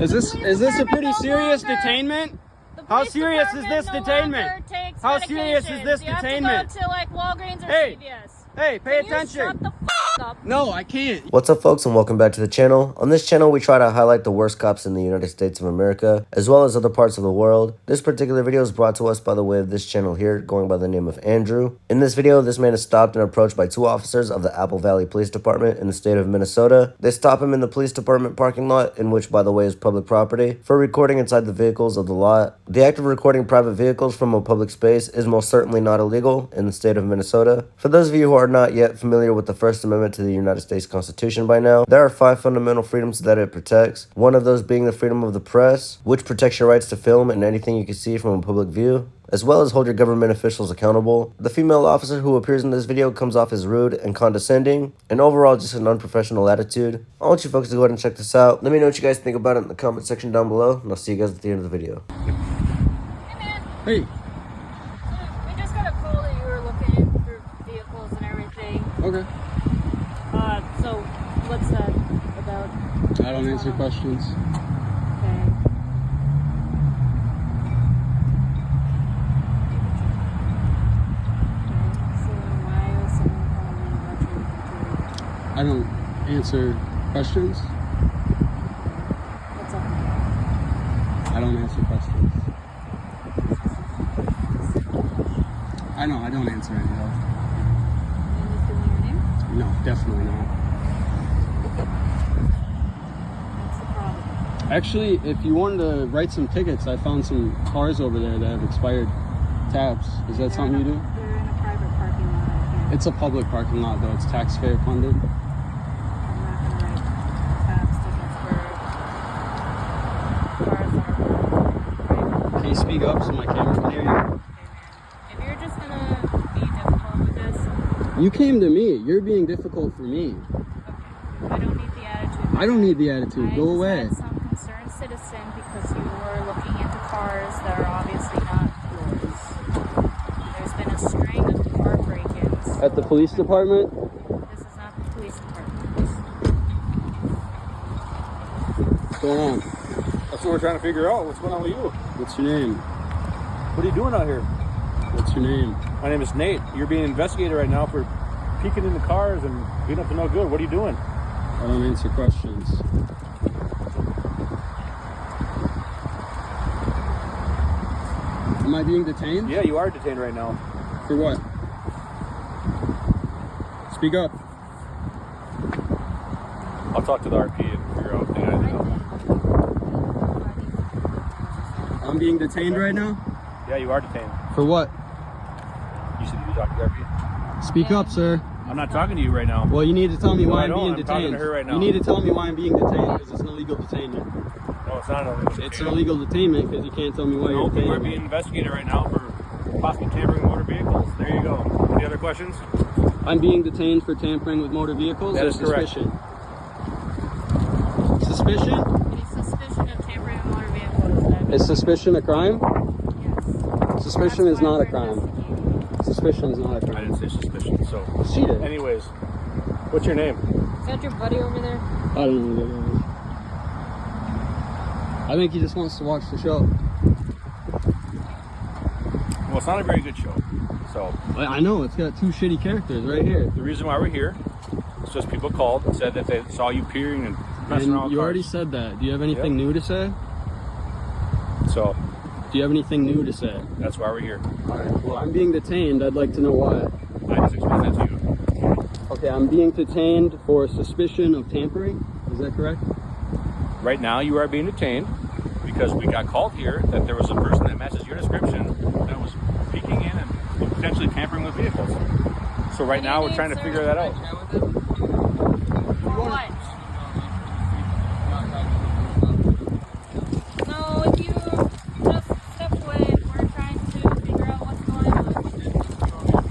Is this a pretty serious detainment? How serious is this detainment? How serious is this detainment? You have to go to like Walgreens or CVS. Hey, pay attention. Shut the f up. No, I can't. What's up, folks, and welcome back to the channel. On this channel, we try to highlight the worst cops in the United States of America, as well as other parts of the world. This particular video is brought to us by the way of this channel here, going by the name of Andrew. In this video, this man is stopped and approached by two officers of the Apple Valley Police Department in the state of Minnesota. They stop him in the police department parking lot, in which, by the way, is public property, for recording inside the vehicles of the lot. The act of recording private vehicles from a public space is most certainly not illegal in the state of Minnesota. For those of you who are not yet familiar with the First Amendment to the United States Constitution by now, there are 5 fundamental freedoms that it protects. One of those being the freedom of the press, which protects your rights to film and anything you can see from a public view, as well as hold your government officials accountable. The female officer who appears in this video comes off as rude and condescending, and overall just an unprofessional attitude. I want you folks to go ahead and check this out. Let me know what you guys think about it in the comment section down below, and I'll see you guys at the end of the video. Hey man. Hey. We just got a call that you were looking for vehicles and everything. Okay. So what's that about? I don't answer questions. Okay. So why is someone calling me about your I don't answer questions. What's up? I don't answer questions. I know, I don't answer any of those. And is giving your name? No, definitely not. That's the problem. Actually, if you wanted to write some tickets, I found some cars over there that have expired tabs. Is that something you do? They're in a private parking lot. I can't. It's a public parking lot, though. It's taxpayer funded. I'm not gonna write tabs tickets for cars that are private. Can you speak up so my camera can hear you? Okay, man. If you're just gonna be difficult with this, You came to me. You're being difficult for me. okay. I don't need the attitude. I don't need the attitude. I Go just away. had some concerned citizen because you were looking into cars that are obviously not yours. There's been a string of car break-ins. At the police department? This is not the police department. What's going on? That's what we're trying to figure out. What's going on with you? What's your name? What are you doing out here? What's your name? My name is Nate. You're being investigated right now for peeking in the cars and being up to no good. What are you doing? I don't answer questions. Am I being detained? Yeah, you are detained right now. For what? Speak up. I'll talk to the RP and figure out the idea. I'm being detained right now? Yeah, you are detained. For what? You said you talk to the RP. Speak up, sir. I'm not talking to you right now. Well, you need to tell me No, why I I'm don't. being I'm detained. talking to her right now. You need to tell me why I'm being detained because it's an illegal detainment. No, it's not an illegal. It's an illegal detainment because you can't tell me why you're No, you are detaining being me. investigated right now for possible tampering with motor vehicles. There you go. Any other questions? I'm being detained for tampering with motor vehicles. That or is correct. suspicion. Suspicion? Any suspicion of tampering with motor vehicles? Is suspicion a crime? Yes. Suspicion That's is why not a we're crime. investigating. Suspicion is not a I crime. didn't say suspicion. So, She did. anyways, what's your name? Is that your buddy over there? I don't know who that is. I think he just wants to watch the show. Well, it's not a very good show. So, I know, it's got 2 shitty characters right here. the reason why we're here is just people called and said that they saw you peering and messing around And with you cars. already said that. Do you have anything new to say? So, Do you have anything new to say? that's why we're here. Well, I'm being detained. I'd like to know why. I just explained that to you. Okay, I'm being detained for suspicion of tampering. Is that correct? Right now, you are being detained because we got called here that there was a person that matches your description that was peeking in and potentially tampering with vehicles. So right now, we're trying to figure that out. What? No, if you just step away, we're trying to figure out what's going on.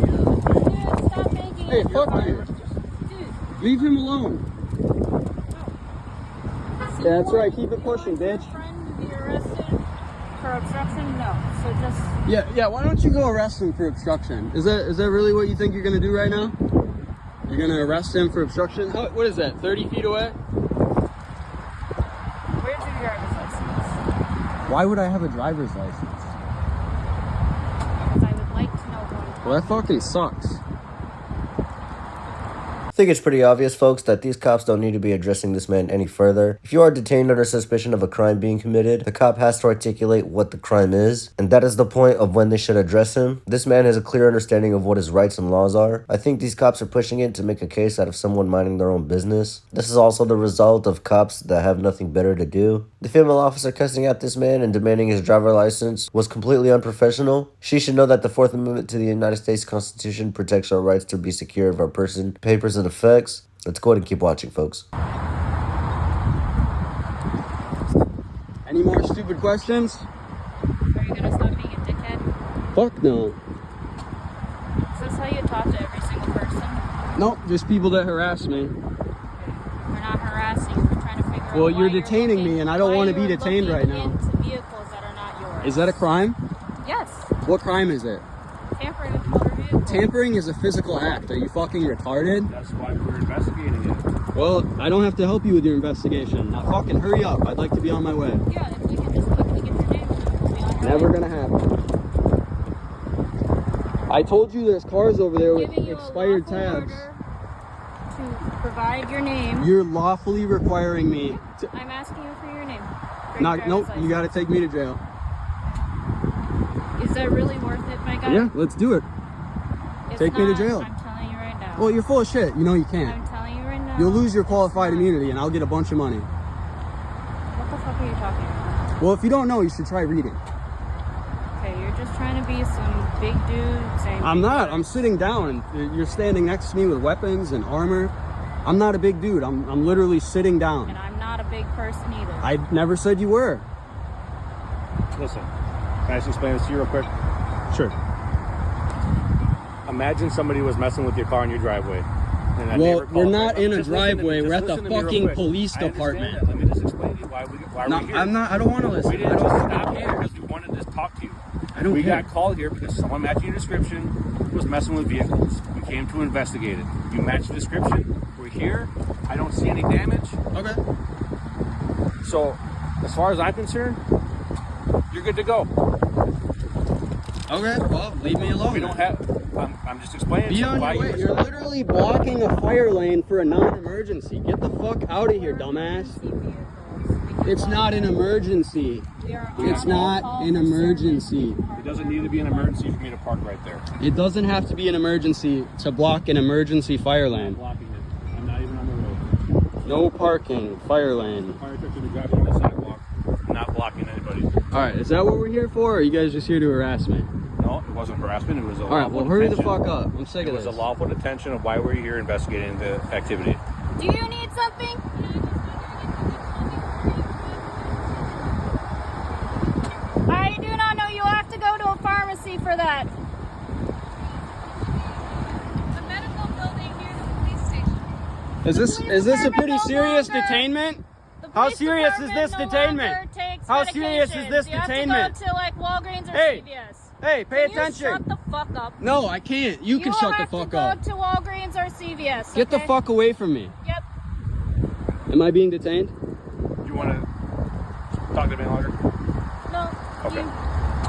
Dude, stop making Hey, it. fuck you. Dude, Leave him alone. no. Yeah, that's right. Keep it pushing, Your bitch. friend to be arrested for obstruction? No. So just Yeah. Why don't you go arrest him for obstruction? Is that really what you think you're gonna do right now? You're gonna arrest him for obstruction? What is that? 30 feet away? where's your driver's license? Why would I have a driver's license? Because I would like to know going Well, that fucking sucks. I think it's pretty obvious, folks, that these cops don't need to be addressing this man any further. If you are detained under suspicion of a crime being committed, the cop has to articulate what the crime is, and that is the point of when they should address him. This man has a clear understanding of what his rights and laws are. I think these cops are pushing it to make a case out of someone minding their own business. This is also the result of cops that have nothing better to do. The female officer cussing out this man and demanding his driver's license was completely unprofessional. She should know that the 4th Amendment to the United States Constitution protects our rights to be secure of our person, papers, and effects. Let's go ahead and keep watching, folks. Any more stupid questions? Are you gonna stop being a dickhead? Fuck no. Is this how you talk to every single person? Nope, just people that harass me. We're not harassing you. We're trying to figure out Well, why you're detaining me, and I don't why want to be you're detained right looking now. into vehicles that are not yours. Is that a crime? Yes. What crime is it? Tampering with motor vehicles. Tampering is a physical act. Are you fucking retarded? That's why we're investigating it. Well, I don't have to help you with your investigation. Now fucking hurry up. I'd like to be on my way. Yeah, if we can just quickly get your name, we'll be on your Never way. gonna happen. I told you there's cars over there with Giving you a expired lawful tabs. order to provide your name. You're lawfully requiring me to... I'm asking you for your name. For your Nope, driver's you license. gotta take me to jail. Is that really worth it, my guy? Yeah, let's do it. It's take me to not. jail. I'm telling you right now. Well, you're full of shit. You know you I'm can't. telling you right now. You'll lose your it's qualified not. immunity and I'll get a bunch of money. What the fuck are you talking about? Well, if you don't know, you should try reading. Okay, you're just trying to be some big dude saying. I'm not. I'm sitting down and you're standing next to me with weapons and armor. I'm not a big dude. I'm literally sitting down. And I'm not a big person either. I never said you were. Listen, can I just explain this to you real quick? Sure. Imagine somebody was messing with your car in your driveway. And that Well, neighbor we're called, not right? in a Just listen to me, driveway. just We're at the listen to me real fucking quick. police I understand department. that. Let me just explain to you why No, we're here. I'm not. I don't want to listen. We didn't I just don't stop care. here because we wanted to talk to you. I don't We care. got called here because someone matching your description was messing with vehicles. We came to investigate it. You matched the description. We're here. I don't see any damage. Okay. So, as far as I'm concerned, you're good to go. Okay. Well, leave me alone. We don't have. I'm just explaining Be on why your way. you. You're literally blocking a fire lane for a non-emergency. Get the fuck out of here, dumbass. It's not an emergency. It's not an emergency. It doesn't need to be an emergency for me to park right there. It doesn't have to be an emergency to block an emergency fire I'm lane. blocking it. I'm not even on the road. No parking, fire lane. Fire truck to be driving on the sidewalk. I'm not blocking anybody. All right, is that what we're here for, or are you guys just here to harass me? No, it wasn't harassment. It was a All right, lawful well, hurry the detention. fuck up. I'm sick It of was this. a lawful detention of why we're here investigating the activity. Do you need something? I do not know. You have to go to a pharmacy for that. The medical building near the police station. Is this a pretty department no serious longer- detainment? The How police serious is department this no detainment? longer takes How serious is medications. this You have detainment? to go to like Walgreens or Hey, CVS. Hey, pay Can you attention. shut the fuck up? No, I can't. You can shut the fuck You up. have to go to Walgreens or CVS. Get the okay? fuck away from me. Yep. Am I being detained? You want to talk to me longer? No. Okay.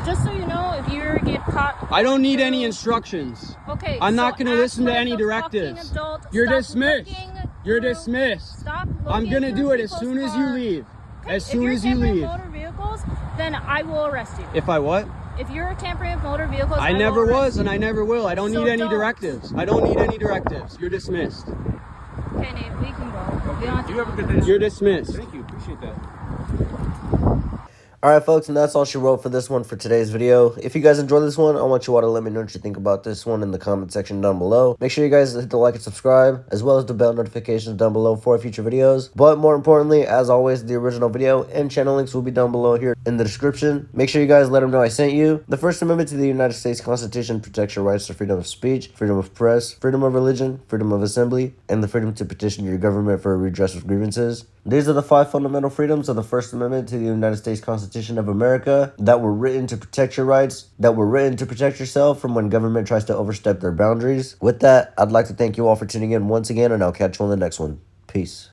Just so you know, if you ever get caught. I don't need any instructions. Okay. I'm so not going to act listen to like any a directives. fucking adult. You're Stop dismissed. looking You're through- dismissed. Stop I'm looking going to through do it as people's soon as you cars. leave. Okay, As soon if as you're you tampering leave. motor vehicles, then I will arrest you. If I what? If you're tampering with motor vehicles, I will never arrest was you. and I never will. I don't So need any don't. directives. I don't need any directives. You're dismissed. Okay, Nate, we can go. We don't have to You have a good day. You're dismissed. Thank you. Appreciate that. Alright folks, and that's all she wrote for this one for today's video. If you guys enjoyed this one, I want you all to let me know what you think about this one in the comment section down below. Make sure you guys hit the like and subscribe, as well as the bell notifications down below for future videos. But more importantly, as always, the original video and channel links will be down below here in the description. Make sure you guys let them know I sent you. The First Amendment to the United States Constitution protects your rights to freedom of speech, freedom of press, freedom of religion, freedom of assembly, and the freedom to petition your government for a redress of grievances. These are the 5 fundamental freedoms of the First Amendment to the United States Constitution of America that were written to protect your rights, that were written to protect yourself from when government tries to overstep their boundaries. With that, I'd like to thank you all for tuning in once again, and I'll catch you on the next one. Peace.